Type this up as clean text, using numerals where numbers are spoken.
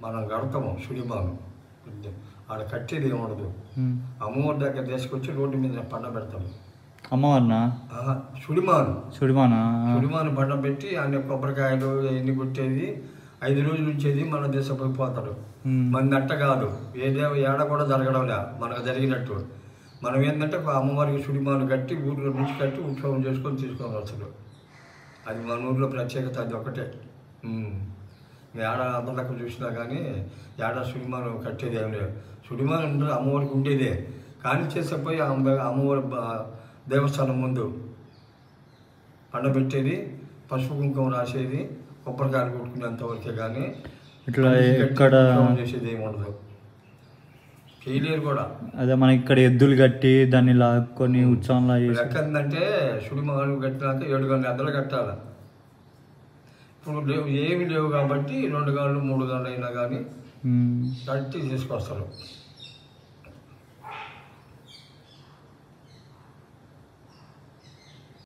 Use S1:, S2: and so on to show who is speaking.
S1: మనం కడతాము సుడిమాను, ఆడ కట్టేది ఏముండదు. అమ్మవారి దగ్గర తీసుకొచ్చి రోడ్డు మీద పండ పెడతాము.
S2: అమ్మవారినా?
S1: సుడిమాను.
S2: సుడిమాను
S1: పండ పెట్టి అన్ని కొబ్బరికాయలు ఎన్ని కొట్టేది 5 రోజులు ఉంచేది. మన దేశపోయిపోతాడు. మన అట్ట కాదు, ఏడ కూడా జరగడంలే మనకు జరిగినట్టు. మనం ఏంటంటే అమ్మవారికి సుడిమాను కట్టి ఊరిలో నుంచి కట్టి ఉత్సవం చేసుకొని తీసుకొని వస్తాడు. అది మన ఊరిలో ప్రత్యేకత, అది ఒకటే. ఏడ అందరికి చూసినా కానీ ఏడ సుడిమాను కట్టేది ఏం లేదు. సుడిమాను ఉంటుంది అమ్మవారికి ఉండేదే, కానీ చేసేపోయి అమ్మవారి దేవస్థానం ముందు పండబెట్టేది, పసుపు కుంకుమ రాసేది, కొబ్బరికాయలు కొట్టుకునేంతవరకే, కానీ
S2: ఇట్లా ఎక్కడ
S1: చేసేది ఏమి ఉండదు, చేయలేరు కూడా.
S2: అదే మన ఇక్కడ ఎద్దులు కట్టి దాన్ని లాక్కొని ఉత్సవంలా
S1: లెక్క ఏంటంటే సుడిమాను కట్టినాక 7 గంటల ఎద్దలు కట్టాలి. ఇప్పుడు లేవు, ఏమి లేవు కాబట్టి 2 గంటలు 3 గంటలు అయినా కానీ కట్టి తీసుకొస్తారు.